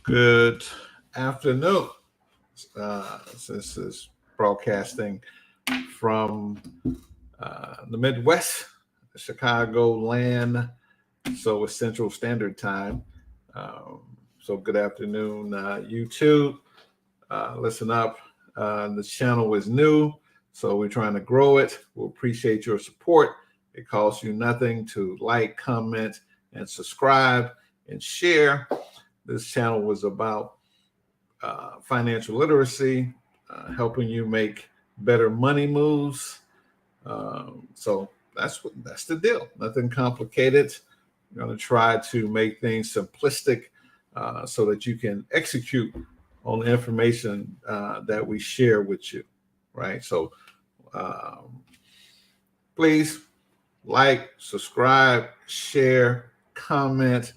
Good afternoon. This is broadcasting from the Midwest, Chicago land, so it's Central Standard Time. Um, so good afternoon, YouTube. Listen up. The channel is new, so we're trying to grow it. We'll appreciate your support. It costs you nothing to like, comment, and subscribe and share. This channel was about financial literacy, helping you make better money moves. So that's the deal. Nothing complicated. I'm going to try to make things simplistic so that you can execute on the information that we share with you, right? So please like, subscribe, share, comment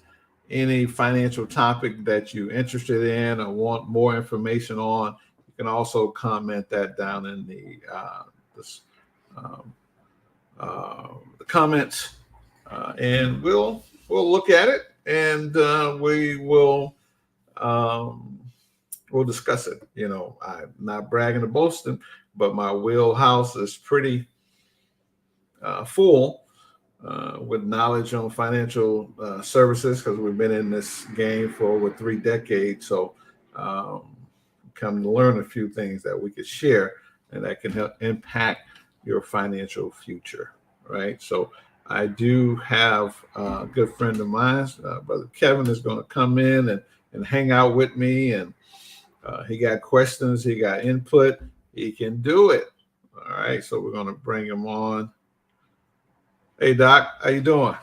any financial topic that you're interested in or want more information on. You can also comment that down in um, the comments, and we'll look at it, and we'll discuss it. You know, I'm not bragging or boasting, but my wheelhouse is pretty full with knowledge on financial services because we've been in this game for over 3 decades. So come to learn a few things that we could share and that can help impact your financial future, right? So I do have a good friend of mine, Brother Kevin, is going to come in and hang out with me, and he got questions, he got input, he can do it. All right, so we're going to bring him on. Hey, Doc, how you doing?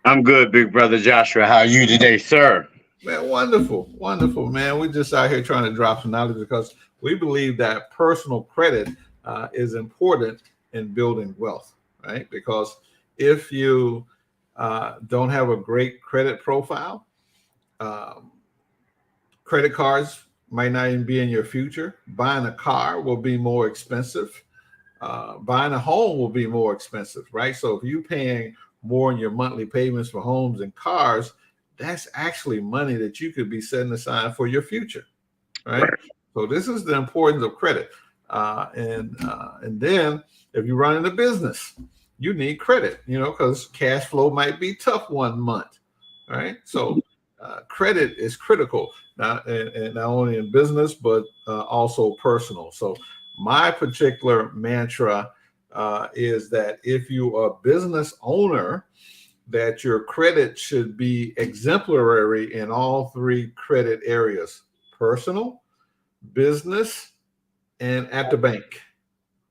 I'm good, big brother Joshua. How are you today, sir? Man, wonderful, man. We're just out here trying to drop some knowledge because we believe that personal credit is important in building wealth, right? Because if you don't have a great credit profile, credit cards might not even be in your future. Buying a car will be more expensive. Buying a home will be more expensive, right? So if you're paying more in your monthly payments for homes and cars, that's actually money that you could be setting aside for your future, right? So this is the importance of credit. And then if you run a business, you need credit, you know, because cash flow might be tough one month, right? So credit is critical, and not only in business, but also personal. So my particular mantra is that if you are a business owner, that your credit should be exemplary in all three credit areas: personal, business, and at the bank,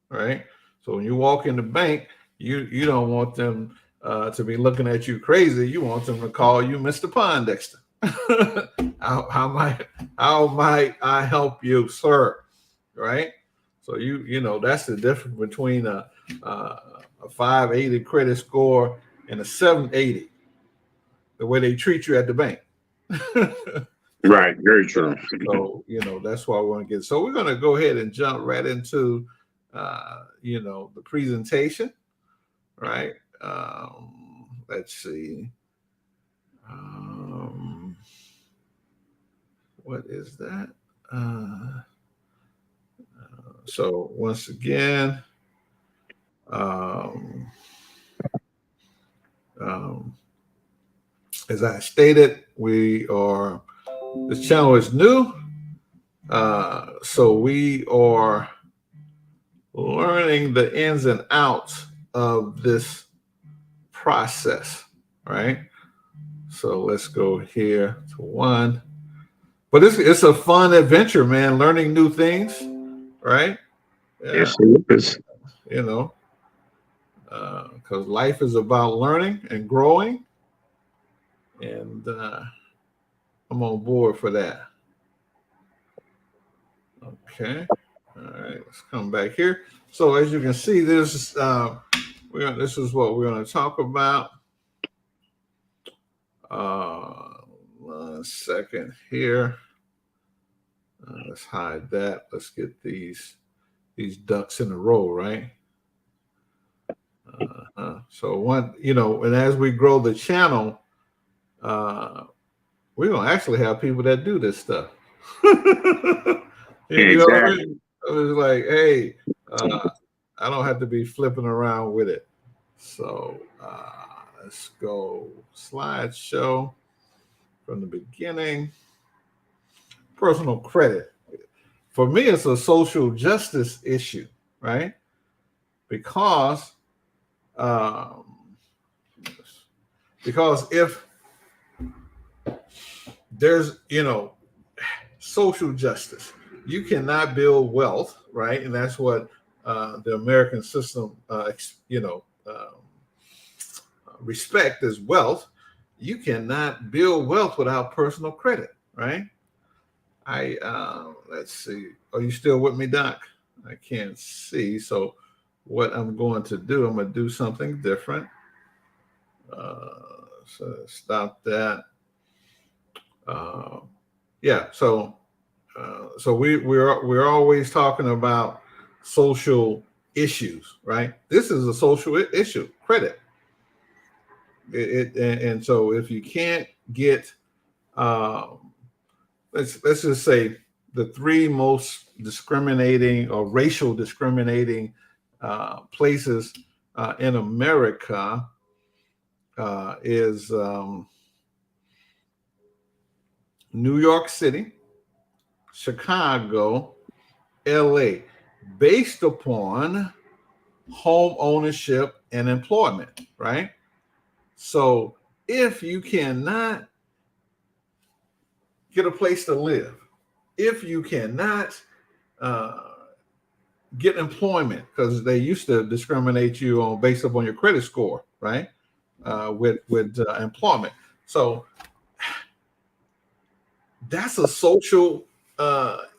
right? So when you walk in the bank, you don't want them to be looking at you crazy. You want them to call you Mr. Pondexter. how might I help you, sir? Right? So you know that's the difference between a 580 credit score and a 780. The way they treat you at the bank. Right, very true. So you know that's why we want to get. So we're going to go ahead and jump right into the presentation, right? Let's see. What is that? So once again, as I stated, this channel is new. So we are learning the ins and outs of this process, right? So let's go here to one. But it's a fun adventure, man, learning new things, right? Yes, it is. You know, because life is about learning and growing. And I'm on board for that. Okay. All right. Let's come back here. So as you can see, this is what we're going to talk about. 1 second here. Let's hide that. Let's get these ducks in a row, right? So and as we grow the channel, we're gonna actually have people that do this stuff. You know what I Exactly. mean? It was like, hey, I don't have to be flipping around with it. So let's go slideshow from the beginning. Personal credit. For me, it's a social justice issue, right? Because um, if there's social justice, you cannot build wealth, right? And that's what the American system, respect as wealth. You cannot build wealth without personal credit, right? Let's see. Are you still with me, Doc? I can't see. So what I'm going to do, I'm going to do something different. So stop that. Yeah. So we're always talking about social issues, right? This is a social issue, credit. And so if you can't get, let's just say the three most discriminating or racial discriminating places in America is New York City, Chicago, LA, based upon home ownership and employment, right? So if you cannot get a place to live, if you cannot get employment, because they used to discriminate you on based upon your credit score, right? With employment. So that's a social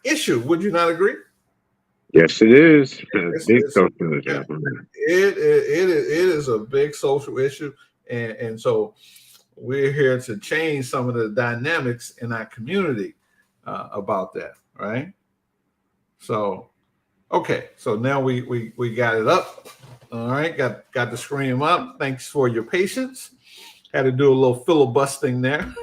issue. Would you not agree? Yes, it is. Big It's social yeah, issue. it is a big social issue, and so we're here to change some of the dynamics in our community about that, right? So okay, so now we got it up. All right, got the screen up. Thanks for your patience. Had to do a little filibustering there.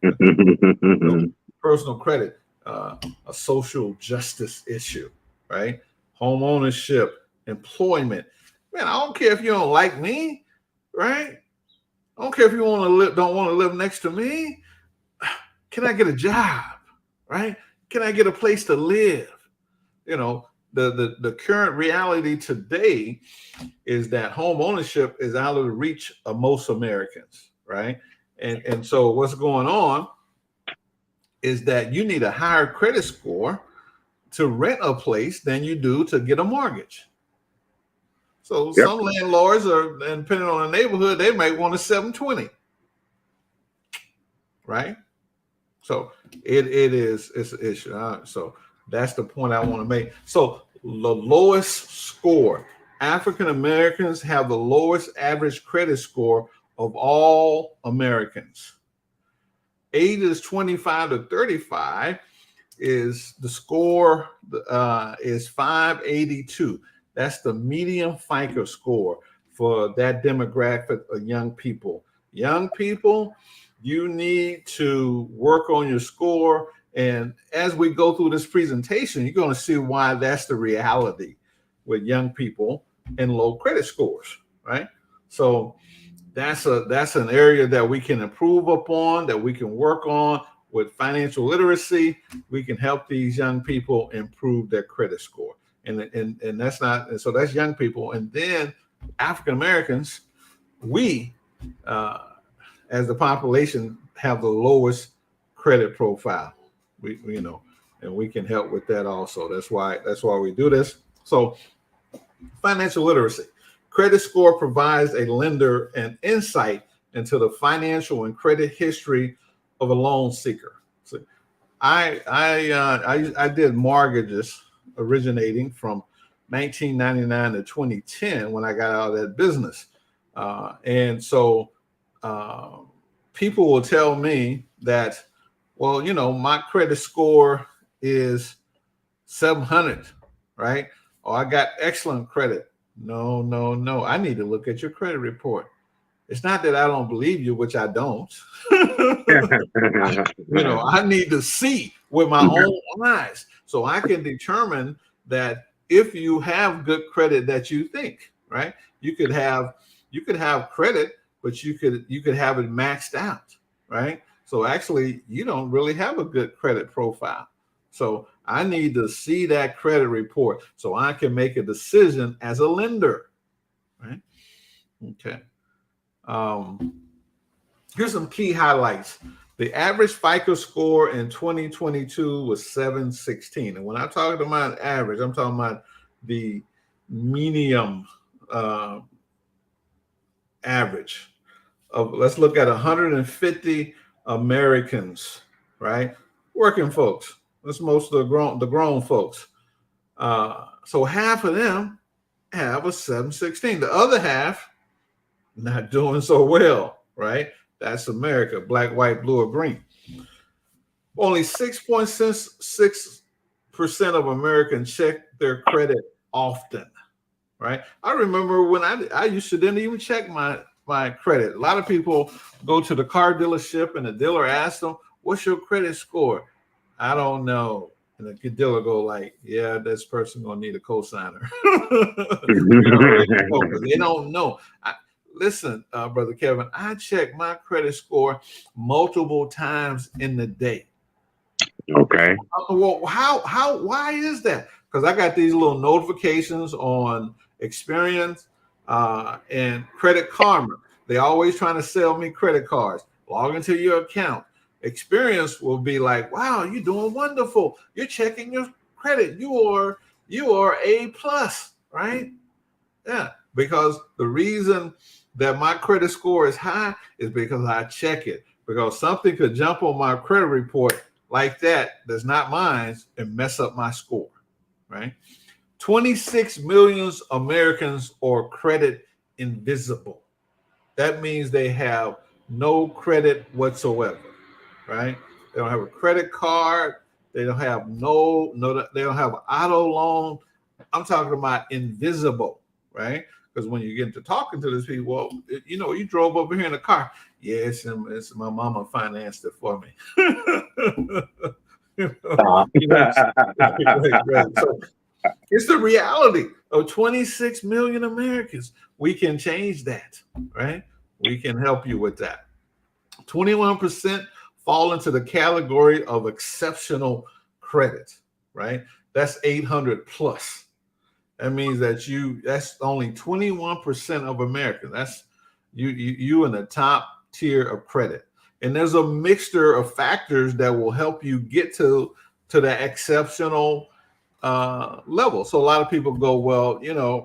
So personal credit, a social justice issue, right? Home ownership, employment. Man, I don't care if you don't like me, right? I don't care if you don't want to live next to me. Can I get a job, right? Can I get a place to live? You know, the current reality today is that home ownership is out of the reach of most Americans, right? And so what's going on is that you need a higher credit score to rent a place than you do to get a mortgage. So Yep. some landlords are, and depending on the neighborhood, they might want a 720, right? So it's an issue. So that's the point I want to make. So the lowest score, African Americans have the lowest average credit score of all Americans. Ages 25 to 35 is the score is 582. That's the median FICO score for that demographic of young people. Young people, you need to work on your score. And as we go through this presentation, you're going to see why that's the reality with young people and low credit scores, right? So that's an area that we can improve upon, that we can work on with financial literacy. We can help these young people improve their credit score. And that's not, and so that's young people. And then African Americans, we as the population have the lowest credit profile. We and we can help with that also. That's why we do this. So financial literacy. Credit score provides a lender an insight into the financial and credit history of a loan seeker. So I did mortgages originating from 1999 to 2010 when I got out of that business, and so people will tell me that, well, my credit score is 700, right? Oh, I got excellent credit. No. I need to look at your credit report. It's not that I don't believe you, which I don't. I need to see with my own eyes so I can determine that if you have good credit that you think, right? You could have credit, but you could have it maxed out, right? So actually, you don't really have a good credit profile. So I need to see that credit report so I can make a decision as a lender, right? Okay. Here's some key highlights. The average FICO score in 2022 was 716. And when I'm talking about average, I'm talking about the medium average. Let's look at 150 Americans, right? Working folks. That's most of the grown folks. So half of them have a 716. The other half not doing so well, right? That's America, black, white, blue, or green. Only 6.6% of Americans check their credit often, right? I remember when I used to didn't even check my credit. A lot of people go to the car dealership and the dealer asks them, "What's your credit score?" I don't know. And the dealer go like, "Yeah, this person gonna need a cosigner." They don't know. Listen, Brother Kevin, I check my credit score multiple times in the day. Okay. Well, why is that? Because I got these little notifications on Experian and Credit Karma. They always trying to sell me credit cards. Log into your account. Experian will be like, "Wow, you're doing wonderful. You're checking your credit. You are A+, right?" Yeah, because the reason that my credit score is high is because I check it. Because something could jump on my credit report like that's not mine and mess up my score, right? 26 million Americans are credit invisible. That means they have no credit whatsoever, right? They don't have a credit card. They don't have they don't have an auto loan. I'm talking about invisible, right? Because when you get into talking to these people, well, you drove over here in a car. Yes, it's my mama financed it for me. Right. So it's the reality of 26 million Americans. We can change that, right? We can help you with that. 21% fall into the category of exceptional credit, right? That's 800 plus. That means that that's only 21% of Americans. That's you in the top tier of credit. And there's a mixture of factors that will help you get to that exceptional level. So a lot of people go, "Well,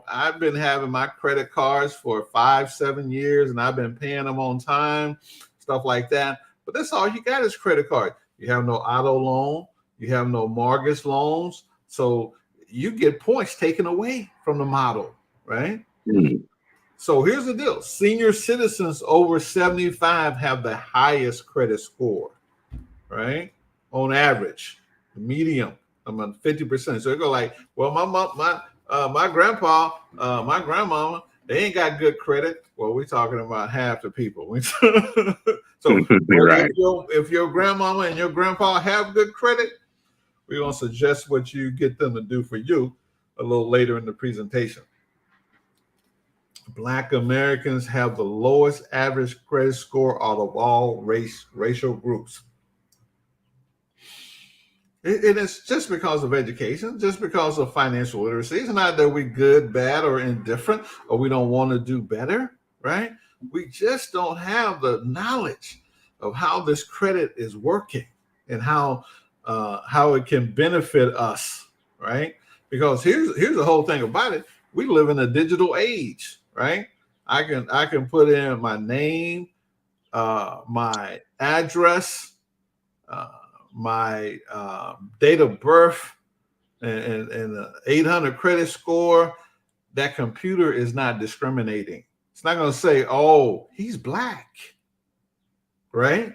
I've been having my credit cards for 5-7 years and I've been paying them on time," stuff like that. But that's all you got is credit card. You have no auto loan. You have no mortgage loans. So you get points taken away from the model, right? Mm-hmm. So here's the deal. Senior citizens over 75 have the highest credit score, right? On average, the medium, about 50%. So they go like, "Well, my grandpa, my grandmama, they ain't got good credit." Well, we're talking about half the people. So right. if your grandmama and your grandpa have good credit, we're going to suggest what you get them to do for you a little later in the presentation. Black Americans have the lowest average credit score out of all racial groups. And it's just because of education, just because of financial literacy. It's not that we're good, bad, or indifferent, or we don't want to do better, right? We just don't have the knowledge of how this credit is working and how it can benefit us, right? Because here's the whole thing about it. We live in a digital age, right? I can put in my name, my address, my date of birth, and 800 credit score. That computer is not discriminating. It's not going to say, "Oh, he's black," right?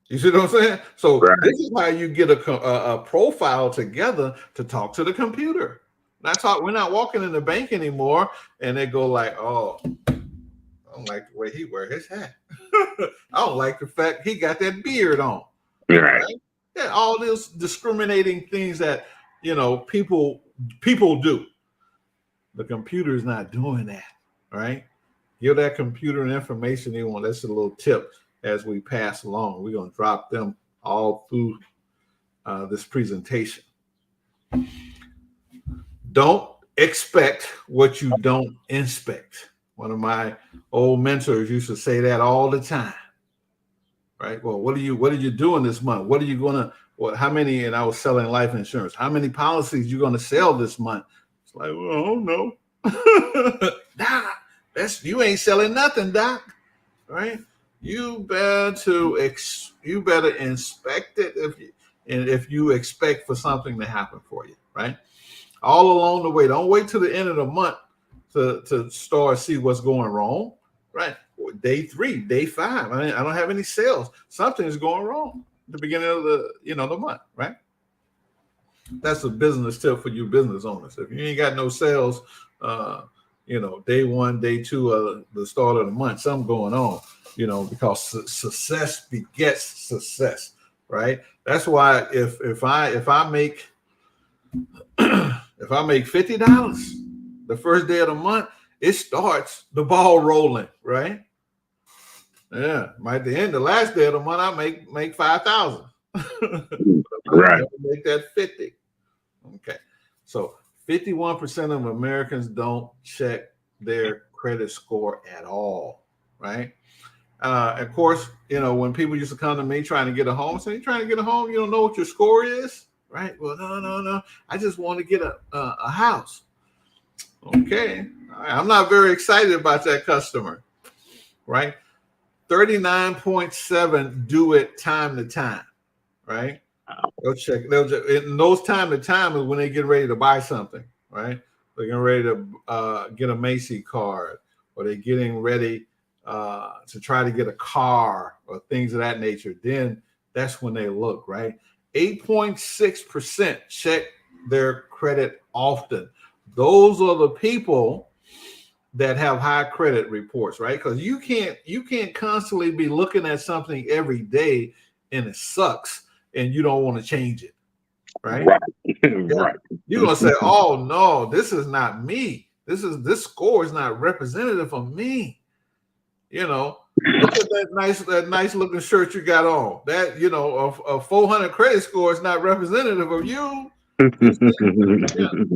You see what I'm saying? So Right. This is how you get a profile together to talk to the computer. We're not walking in the bank anymore, and they go like, "Oh, don't like the way he wear his hat. I don't like the fact he got that beard on. Right. Right? Yeah, all those discriminating things that people do. The computer is not doing that. Right? Give that computer an information they want. That's a little tip as we pass along. We're gonna drop them all through this presentation. Don't expect what you don't inspect. One of my old mentors used to say that all the time. Right? Well, what are you doing this month? What are you gonna how many, and I was selling life insurance, how many policies you gonna sell this month? It's like, well, I don't know. Doc, you ain't selling nothing, Doc. Right? You better inspect it if you expect for something to happen for you, right? All along the way. Don't wait till the end of the month to start see what's going wrong, right? Day 3, day 5. I don't have any sales. Something's going wrong at the beginning of the month, right? That's a business tip for you business owners. If you ain't got no sales, day 1, day 2 of the start of the month, something going on, because success begets success, right? That's why if I make if I make $50 the first day of the month, it starts the ball rolling, right? Yeah, at the end, the last day of the month, I make 5,000. Right. Make that 50. Okay, so 51% of Americans don't check their credit score at all, right? Of course, when people used to come to me trying to get a home, say, "You trying to get a home? You don't know what your score is?" Right? Well, no. I just want to get a house. Okay. I'm not very excited about that customer, right? 39.7 do it time to time, right? They'll check. And those time to time is when they get ready to buy something, right? They're getting ready to get a Macy card, or they're getting ready to try to get a car or things of that nature. Then that's when they look, right? 8.6% check their credit often. Those are the people that have high credit reports, right? Because you can't constantly be looking at something every day and it sucks and you don't want to change it, right? Right. You're gonna say, "Oh no, this is not me. This score is not representative of me." Look at that nice looking shirt you got on. That a 400 credit score is not representative of you.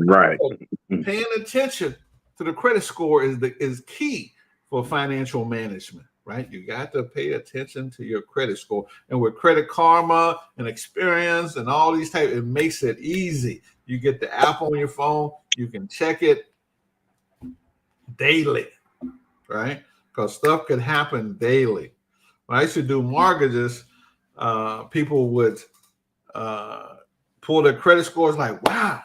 Right. So paying attention to the credit score is key for financial management, right? You got to pay attention to your credit score. And with Credit Karma and Experience and all these types, it makes it easy. You get the app on your phone, you can check it daily, right? Because stuff could happen daily. When I used to do mortgages, people would pull their credit scores like, "Wow,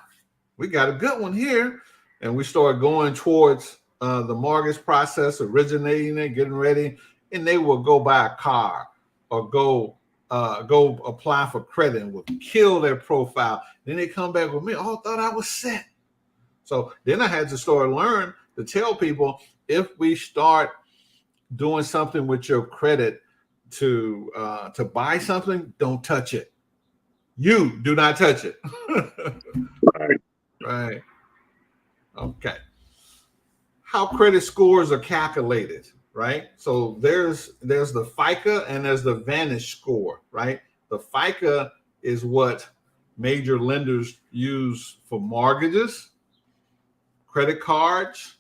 we got a good one here." And we started going towards the mortgage process, originating it, getting ready, and they will go buy a car or go apply for credit and will kill their profile. Then they come back with me, "Oh, I thought I was set." So then I had to start learn to tell people, if we start doing something with your credit to buy something, don't touch it. You do not touch it. Right. Okay. How credit scores are calculated, right? So there's the FICO and there's the Vantage score, right? The FICO is what major lenders use for mortgages, credit cards,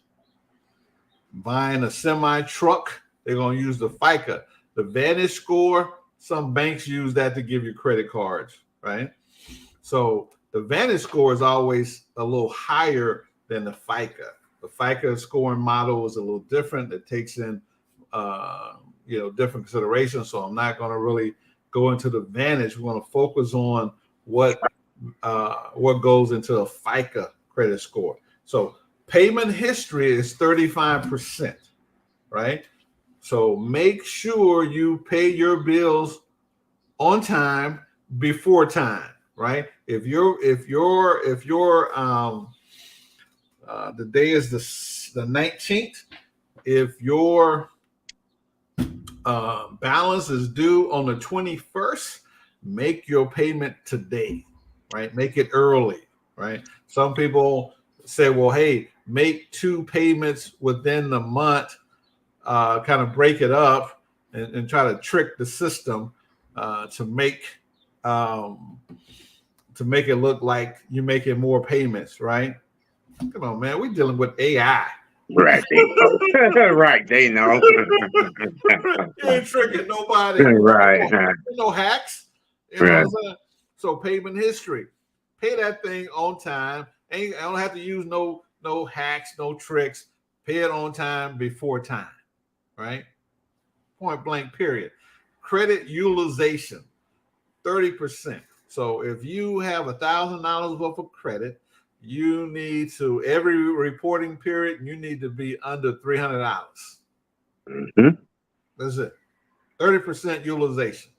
buying a semi truck. They're going to use the FICO. The Vantage score, some banks use that to give you credit cards, right? So the Vantage score is always a little higher than the FICO. The FICO scoring model is a little different. It takes in, different considerations. So I'm not going to really go into the Vantage. We're going to focus on what goes into a FICO credit score. So payment history is 35%, right? So make sure you pay your bills on time before time, right? If the day is the 19th, if your balance is due on the 21st, make your payment today, right? Make it early, right? Some people say, well, hey, make 2 payments within the month, kind of break it up and try to trick the system to make it look like you're making more payments, right? Come on, man. We're dealing with AI. Right, they know. Right, they know. You ain't tricking nobody. Right. No hacks. You know what I'm saying? So payment history. Pay that thing on time. I don't have to use no hacks, no tricks. Pay it on time before time. Right? Point blank, period. Credit utilization, 30%. So if you have $1,000 worth of credit, you need to, every reporting period, you need to be under $300. Mm-hmm. That's it. 30% utilization.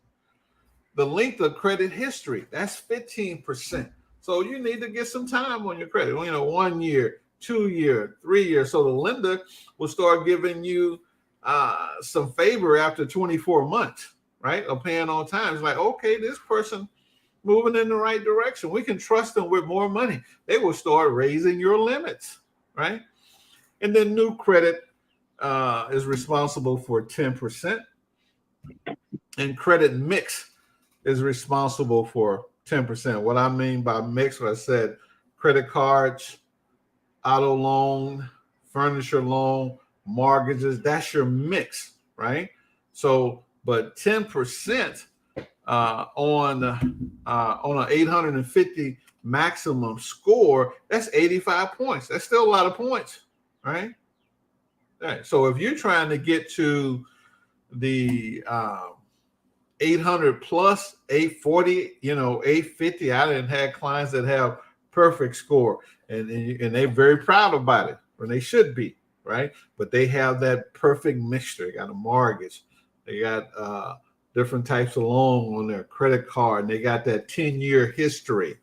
The length of credit history, that's 15%. So you need to get some time on your credit. 1 year, 2 year, 3 years. So the lender will start giving you some favor after 24 months, right? Of paying on time. It's like, okay, this person moving in the right direction. We can trust them with more money. They will start raising your limits, right? And then new credit is responsible for 10%. And credit mix is responsible for 10%. What I mean by mix, what I said, credit cards, auto loan, furniture loan, mortgages, that's your mix, right? So, but 10% on an 850 maximum score, that's 85 points. That's still a lot of points, right? All right. So if you're trying to get to the 800 plus, 840, 850, I didn't have clients that have perfect score, and they're very proud about it, or they should be, right? But they have that perfect mixture. They got a mortgage, they got different types of loan on their credit card, and they got that 10-year history,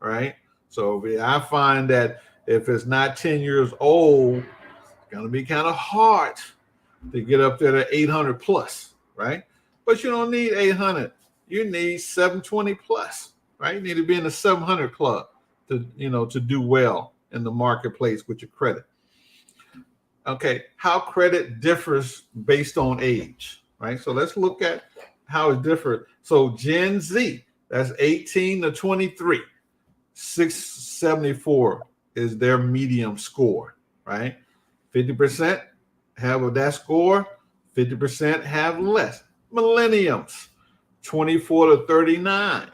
right? So I find that if it's not 10 years old, it's going to be kind of hard to get up there to 800 plus, right? But you don't need 800. You need 720 plus, right? You need to be in the 700 club to do well in the marketplace with your credit. Okay, how credit differs based on age, right? So let's look at how it differs. So Gen Z, that's 18 to 23, 674 is their medium score, right? 50% have that score, 50% have less. Millenniums, 24 to 39,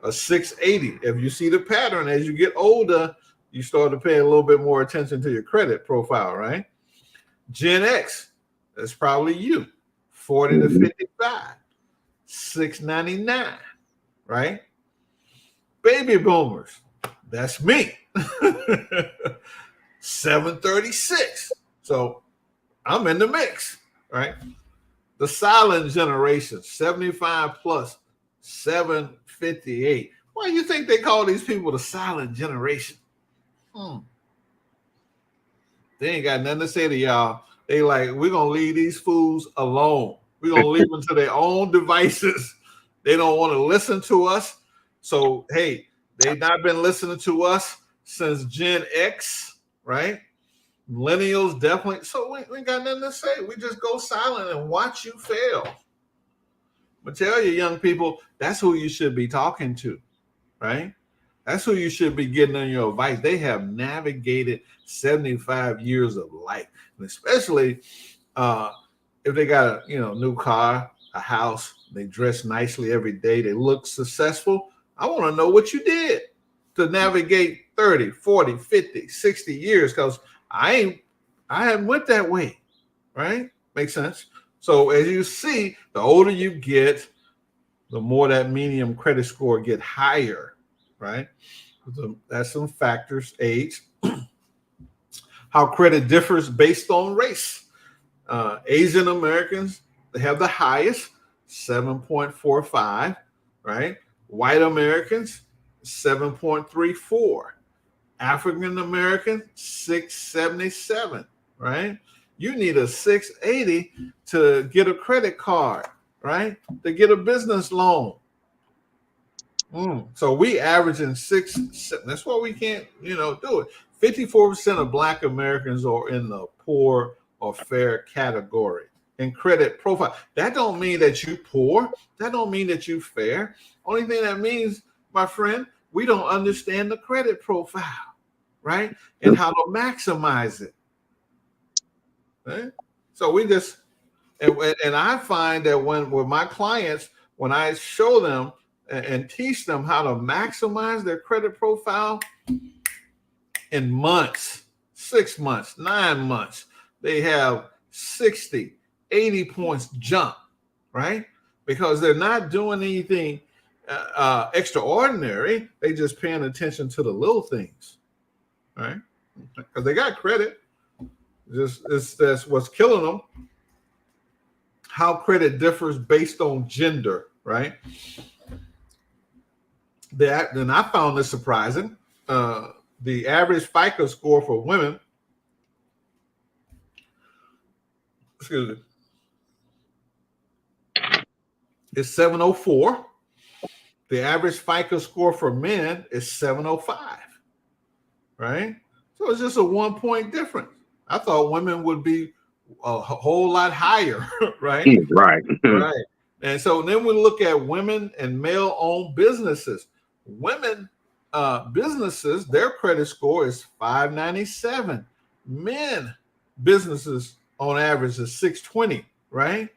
a 680. If you see the pattern, as you get older, you start to pay a little bit more attention to your credit profile, right? Gen X, that's probably you, 40 to 55, 699, right? Baby boomers, that's me, 736. So I'm in the mix, right? The silent generation, 75 plus, 758. Why do you think they call these people the silent generation? They ain't got nothing to say to y'all. They like, we're going to leave these fools alone. We're going to leave them to their own devices. They don't want to listen to us. So, hey, they've not been listening to us since Gen X, right? Millennials definitely. So we ain't got nothing to say. We just go silent and watch you fail. But tell you young people, that's who you should be talking to, right? That's who you should be getting on your advice. They have navigated 75 years of life, and especially if they got a new car, a house, they dress nicely every day, they look successful. I want to know what you did to navigate 30, 40, 50, 60 years, because I haven't went that way, right? Makes sense. So as you see, the older you get, the more that medium credit score get higher, right? So that's some factors. Age, how credit differs based on race. Asian Americans, they have the highest, 7.45, right? White Americans, 7.34. African American, 677, right? You need a 680 to get a credit card, right? To get a business loan. So we averaging 6. That's why we can't, do it. 54% of Black Americans are in the poor or fair category in credit profile. That don't mean that you poor. That don't mean that you fair. Only thing that means, my friend, we don't understand the credit profile, right? And how to maximize it. Right? So we just, and I find that with my clients, when I show them and teach them how to maximize their credit profile in months, 6 months, 9 months, they have 60, 80 points jump, right? Because they're not doing anything extraordinary. They just paying attention to the little things, right? Because they got credit. That's what's killing them. How credit differs based on gender, right? Then I found this surprising. The average FICO score for women, is 704. The average FICO score for men is 705, right? So it's just a 1 point difference. I thought women would be a whole lot higher, right? Right. Right. And so then we look at women and male-owned businesses. Women businesses, their credit score is 597. Men businesses on average is 620, right?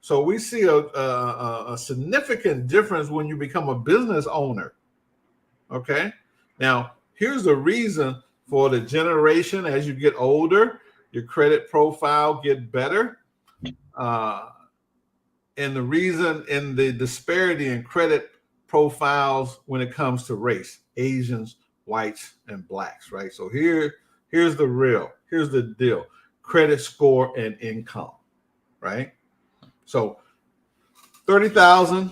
So we see a significant difference when you become a business owner. Okay. Now, here's the reason for the generation. As you get older, your credit profile get better. And the reason in the disparity in credit profiles when it comes to race, Asians, whites, and blacks, right? So here's the deal: credit score and income, right? So 30,000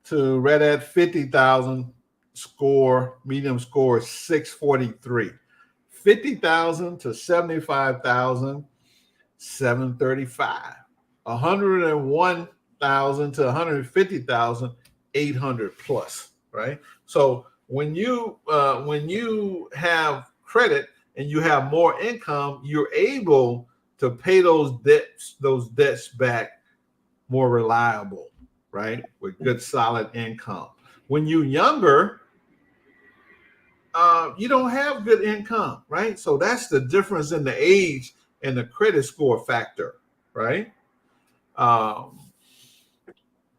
to right at 50,000 score, medium score is 643. 50,000 to 75,000, 735. 101,000 to 150,000, 800 plus, right? So when you have credit and you have more income, you're able to pay those debts back more reliable, right? With good solid income. When you're younger, you don't have good income, right? So that's the difference in the age and the credit score factor, right?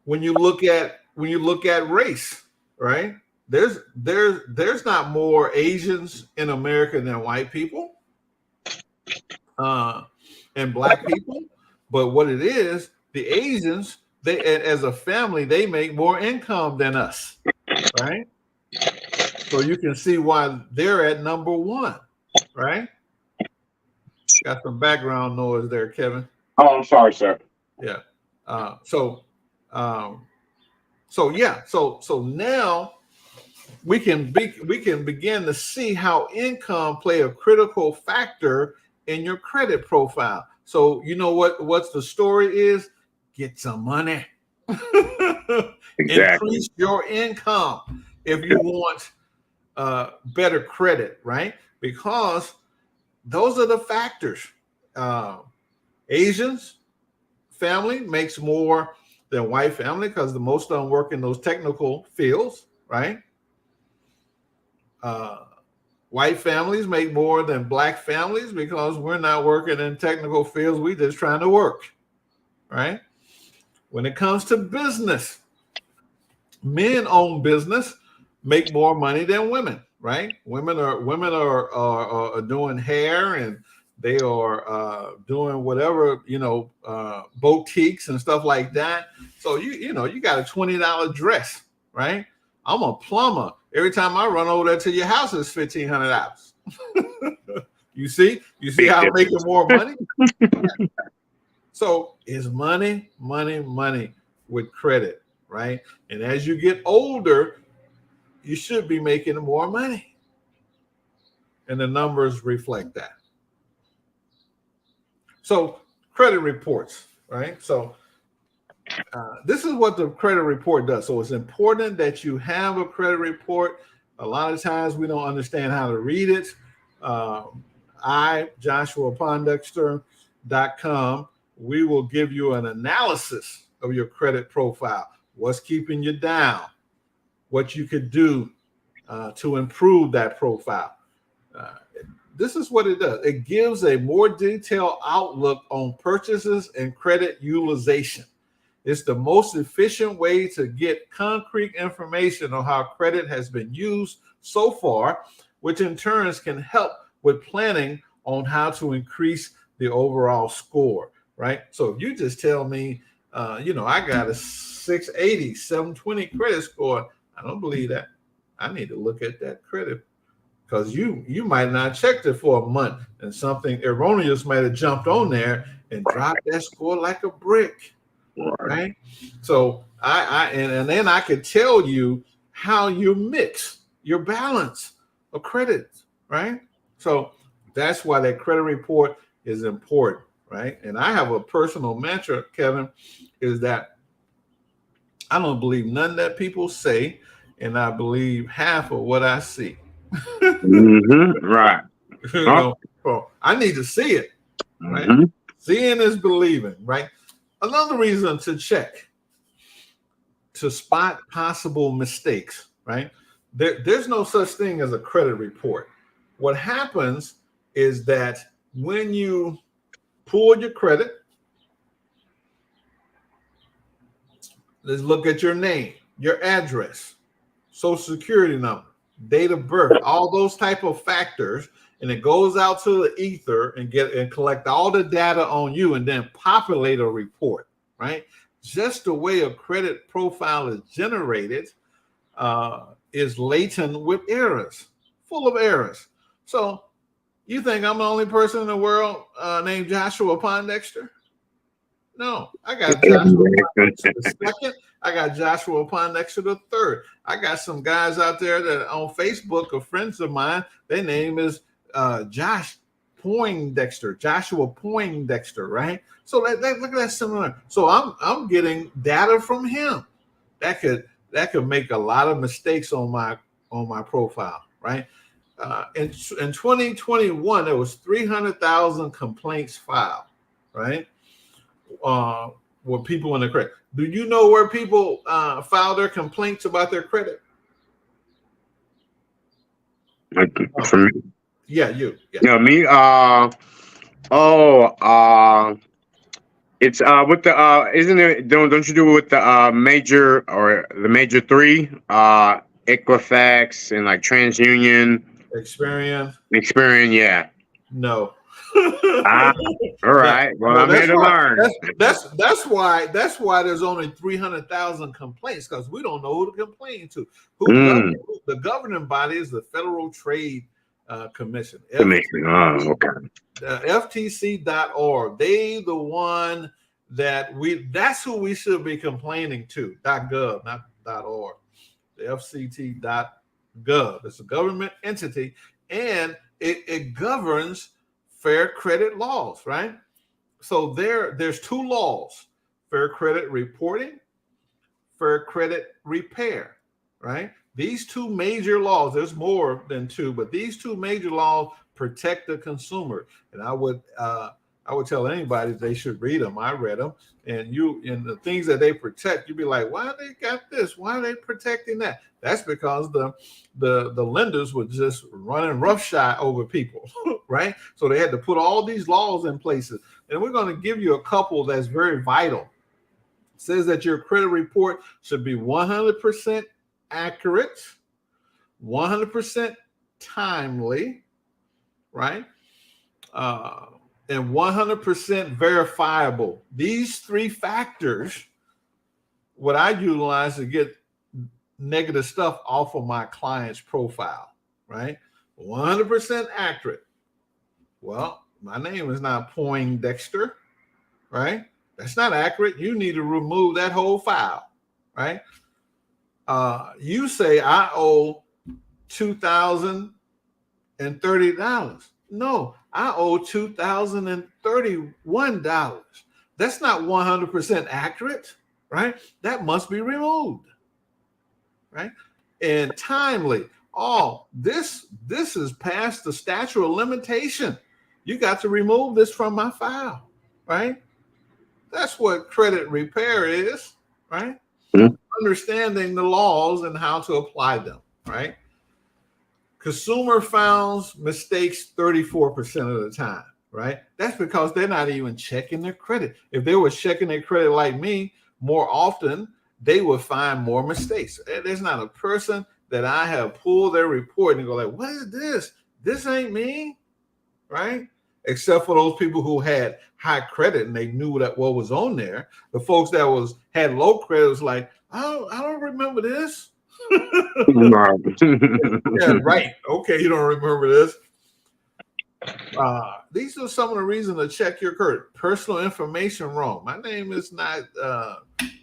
When you look at race, right? There's not more Asians in America than white people and black people, but what it is, the Asians, they as a family, they make more income than us, right? So you can see why they're at number one, right? Got some background noise there, Kevin. Oh, I'm sorry, sir. Yeah. So now we can begin to see how income play a critical factor in your credit profile. So you know what's the story is? Get some money. Exactly. Increase your income if you want better credit, right? Because those are the factors. Asians family makes more than white family because the most of them work in those technical fields, right? White families make more than black families because we're not working in technical fields. We're just trying to work, right? When it comes to business, men own business make more money than women, right? Women are doing hair and they are doing whatever, boutiques and stuff like that. So you got a $20 dress, right? I'm a plumber. Every time I run over there to your house, it's $1,500. You see how I'm making more money? So it's money with credit, right? And as you get older, you should be making more money. And the numbers reflect that. So credit reports, right? So this is what the credit report does. So it's important that you have a credit report. A lot of times we don't understand how to read it. JoshuaPondexter.com, we will give you an analysis of your credit profile. What's keeping you down? What you could do to improve that profile. This is what it does. It gives a more detailed outlook on purchases and credit utilization. It's the most efficient way to get concrete information on how credit has been used so far, which in turn can help with planning on how to increase the overall score, right? So if you just tell me, I got a 680, 720 credit score, I don't believe that. I need to look at that credit because you might not checked it for a month and something erroneous might have jumped on there and dropped that score like a brick. Right. So and then I could tell you how you mix your balance of credit. Right. So that's why that credit report is important. Right. And I have a personal mantra, Kevin, is that I don't believe none that people say, and I believe half of what I see. Right. So I need to see it. Right. Seeing is believing. Right. Another reason to check, to spot possible mistakes, right? There's no such thing as a credit report. What happens is that when you pull your credit, let's look at your name, your address, social security number, date of birth, all those type of factors, and it goes out to the ether and collect all the data on you and then populate a report, right? Just the way a credit profile is generated is latent with errors, full of errors. So you think I'm the only person in the world named Joshua Pondexter? No, I got Joshua Pondexter the second. I got Joshua Pondexter the third. I got some guys out there that on Facebook are friends of mine. Their name is Josh Poindexter, Joshua Poindexter, right? So look at that similar. So I'm getting data from him that could make a lot of mistakes on my profile, right? In 2021, there was 300,000 complaints filed, right? With people in the credit. Do you know where people file their complaints about their credit? For me. Yeah, you. Yeah. No, me. It's with the isn't it? Don't you do it with the major or the major three? Equifax and like TransUnion. Experian, yeah. No. All right. Well, I'm here to learn. That's why there's only 300,000 complaints, because we don't know who to complain to. The governing body is the Federal Trade Commission. Oh, okay. FTC.org. They the one that's who we should be complaining to. .gov, not .org. The FCT.gov. It's a government entity, and it governs fair credit laws, right? So there's two laws: fair credit reporting, fair credit repair, right? These two major laws, there's more than two, but these two major laws protect the consumer. And I would tell anybody they should read them. I read them, and the things that they protect, you'd be like, why they got this? Why are they protecting that? That's because the lenders were just running roughshod over people, right? So they had to put all these laws in places. And we're going to give you a couple that's very vital. It says that your credit report should be 100% accurate, 100% timely, right? And 100% verifiable. These three factors, what I utilize to get negative stuff off of my client's profile, right? 100% accurate. Well, my name is not Poindexter, right? That's not accurate. You need to remove that whole file, right? You say I owe $2,030. No, I owe $2,031. That's not 100% accurate, right? That must be removed, right? And timely. Oh, this is past the statute of limitation. You got to remove this from my file, right? That's what credit repair is, right? Mhm. Understanding the laws and how to apply them, right? Consumer found mistakes 34% of the time, right? That's because they're not even checking their credit. If they were checking their credit like me more often, they would find more mistakes. There's not a person that I have pulled their report and go like, what is this? This ain't me, right? Except for those people who had high credit and they knew that what was on there. The folks that had low credit was like, I don't remember this. Yeah, right. Okay, you don't remember this. These are some of the reasons to check your credit. Personal information wrong. My name is not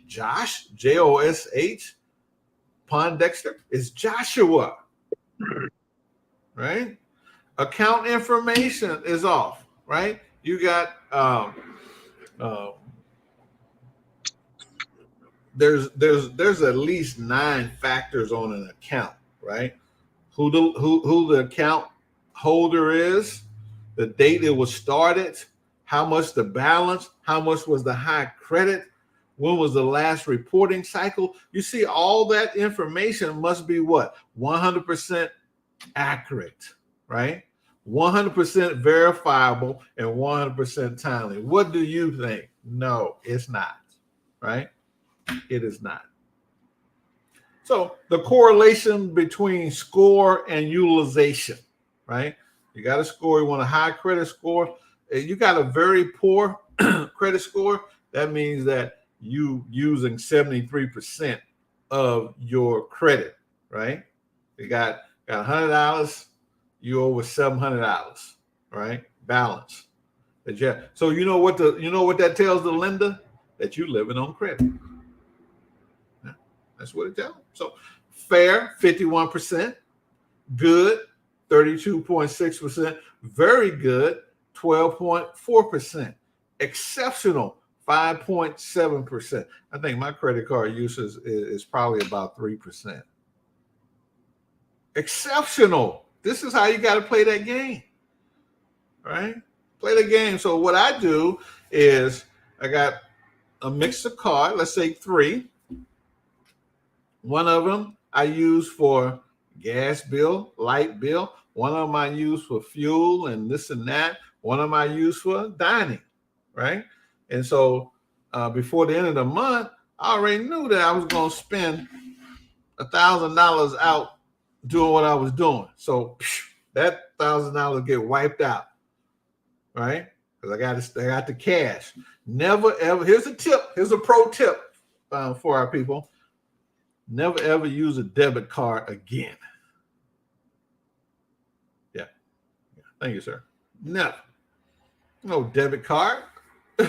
Josh, Josh, Pondexter. It's Joshua, right? Account information is off, right? You got there's at least 9 factors on an account, right? Who the account holder is, the date it was started, how much the balance, how much was the high credit, when was the last reporting cycle. You see, all that information must be what? 100% accurate, right? 100% verifiable and 100% timely. What do you think? No, it's not, right? It is not. So the correlation between score and utilization, right? You got a score, you want a high credit score. You got a very poor credit score. That means that you using 73% of your credit, right? You got $100, you over $700, right? Balance. So you know what that tells the lender? That you're living on credit. That's what it tells them. So fair, 51%, good, 32.6%, very good, 12.4%, exceptional, 5.7%. I think my credit card usage is probably about 3%. Exceptional. This is how you got to play that game, right? Play the game. So what I do is I got a mix of cards, let's say 3. One of them I use for gas bill, light bill. One of them I use for fuel and this and that. One of them I use for dining, right? And so before the end of the month, I already knew that I was going to spend $1,000 out doing what I was doing. So that $1,000 get wiped out, right? Because I got the cash. Never ever. Here's a tip. Here's a pro tip for our people. Never ever use a debit card again. Yeah. Thank you, sir. Never. No debit card. All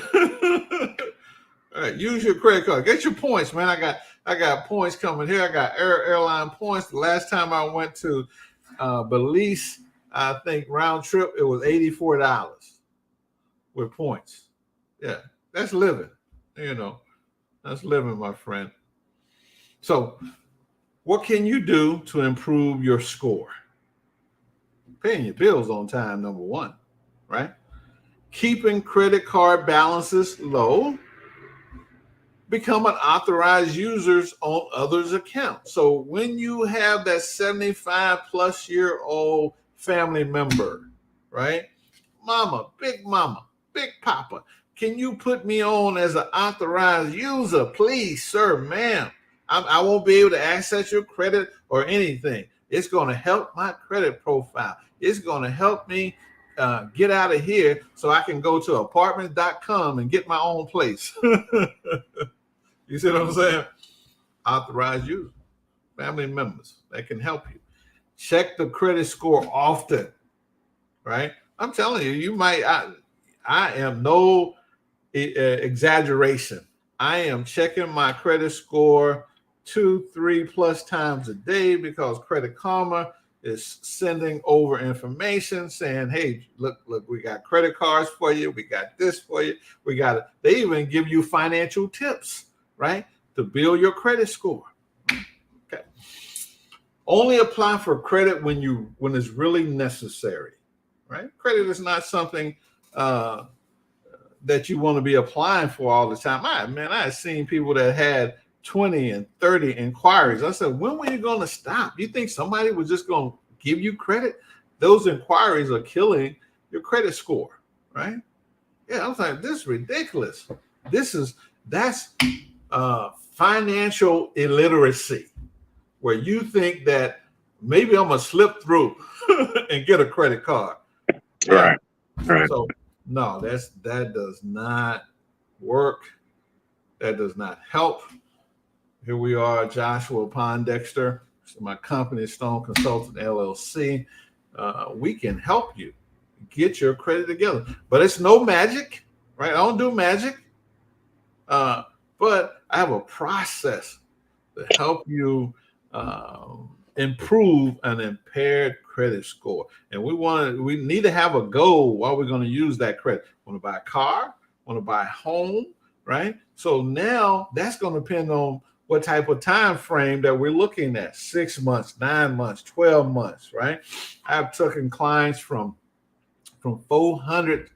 right, use your credit card. Get your points, man. I got points coming here. I got airline points. The last time I went to Belize, I think round trip, it was $84 with points. Yeah, that's living. That's living, my friend. So what can you do to improve your score? Paying your bills on time, number 1, right? Keeping credit card balances low. Become an authorized user on others' accounts. So when you have that 75-plus-year-old family member, right? Mama, big papa, can you put me on as an authorized user, please, sir, ma'am? I won't be able to access your credit or anything. It's going to help my credit profile. It's going to help me get out of here so I can go to apartments.com and get my own place. You see what I'm saying? Authorized user, family members that can help you. Check the credit score often, right? I'm telling you, I am no exaggeration. I am checking my credit score 2-3+ times a day because Credit Karma is sending over information saying, hey, look, we got credit cards for you. We got this for you. They even give you financial tips, right? To build your credit score. Okay. Only apply for credit when it's really necessary, right? Credit is not something that you want to be applying for all the time. I have seen people that had 20 and 30 inquiries. I said, when were you going to stop? You think somebody was just going to give you credit? Those inquiries are killing your credit score, right? Yeah, I was like, this is ridiculous. That's financial illiteracy, where you think that maybe I'm going to slip through and get a credit card. Right. So no, that does not work. That does not help. Here we are, Joshua Pondexter. My company is Stone Consultant LLC. We can help you get your credit together, but it's no magic, right? I don't do magic, but I have a process to help you improve an impaired credit score. And we need to have a goal while we're going to use that credit. Want to buy a car? Want to buy a home? Right? So now that's going to depend on what type of time frame that we're looking at. 6 months, 9 months, 12 months, right? I've taken clients from 400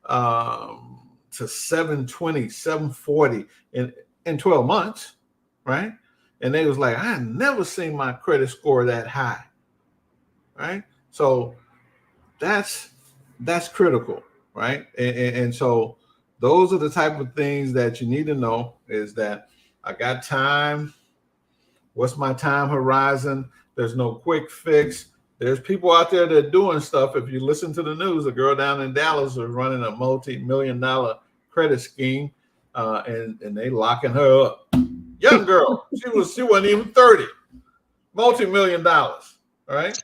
to 720, 740 in 12 months, right? And they was like, I had never seen my credit score that high, right? So that's critical, right? And so those are the type of things that you need to know, is that I got time. What's my time horizon? There's no quick fix. There's people out there that are doing stuff. If you listen to the news, a girl down in Dallas is running a multi-million-dollar credit scheme, and they locking her up. Young girl, she wasn't even 30. Multi-million-dollars, all right?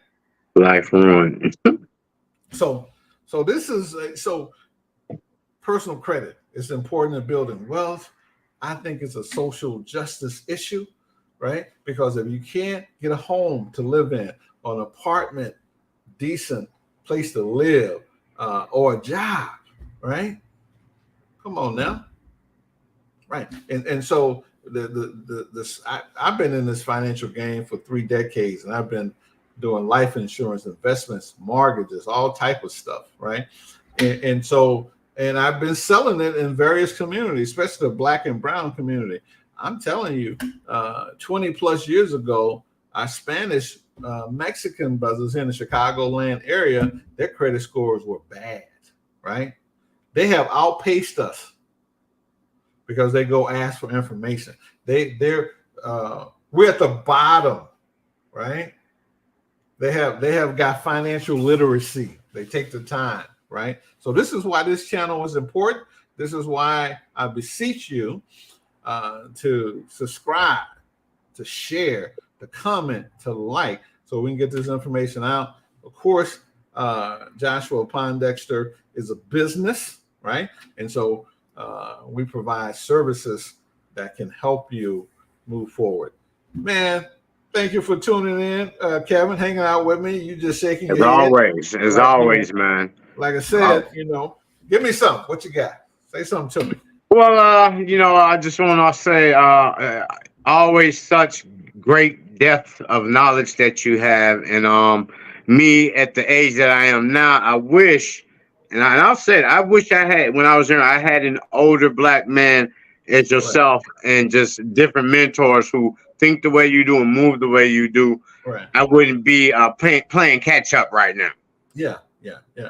Life ruined. So this is personal credit is important in building wealth. I think it's a social justice issue, right? Because if you can't get a home to live in, or an apartment, decent place to live, or a job, right? Come on now, right? And so I've been in this financial game for 3 decades, and I've been doing life insurance, investments, mortgages, all type of stuff, right? And I've been selling it in various communities, especially the Black and brown community. I'm telling you, 20 plus years ago, our Spanish Mexican brothers in the Chicagoland area, their credit scores were bad, right? They have outpaced us because they go ask for information. We're at the bottom, right? They have got financial literacy. They take the time, right? So this is why this channel is important. This is why I beseech you to subscribe, to share, to comment, to like, so we can get this information out. Of course, Joshua Pondexter is a business, right? And so we provide services that can help you move forward. Man, thank you for tuning in, Kevin, hanging out with me. You just shaking your head. As always, man. Like I said, give me something. What you got? Say something to me. Well, I just want to say, always such great depth of knowledge that you have, and me at the age that I am now, I wish, and I'll say it, I wish I had, when I was young, I had an older Black man as yourself, right, and just different mentors who think the way you do and move the way you do. Right. I wouldn't be playing catch up right now. Yeah.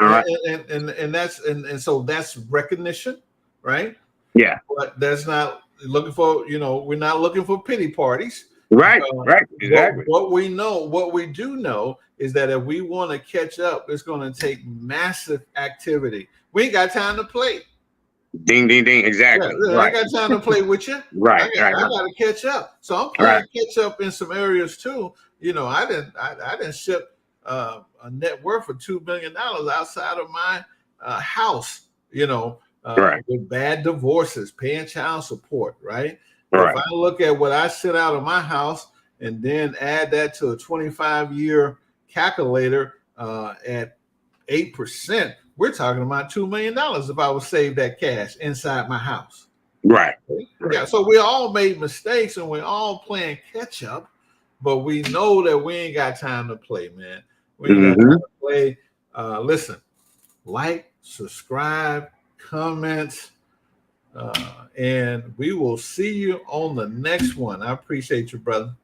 All right. And so that's recognition, right? Yeah. But that's not looking for, we're not looking for pity parties. Right. Right. Exactly. What we do know is that if we want to catch up, it's going to take massive activity. We ain't got time to play. Ding, ding, ding. Exactly. Yeah, right. I got time to play with you. Right. I got to catch up. So I'm playing catch up in some areas too. I didn't ship a net worth of $2 billion outside of my house, with bad divorces, paying child support, right? If I look at what I sent out of my house and then add that to a 25-year calculator at 8%, we're talking about $2 million if I would save that cash inside my house. Right. Yeah, so we all made mistakes and we're all playing catch up, but we know that we ain't got time to play, man. We ain't got time to play. Listen, like, subscribe, comment, and we will see you on the next one. I appreciate you, brother.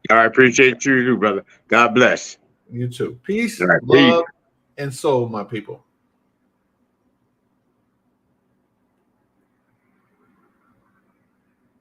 I appreciate you too, brother. God bless. You too. Peace, All right, love, peace. and soul, my people.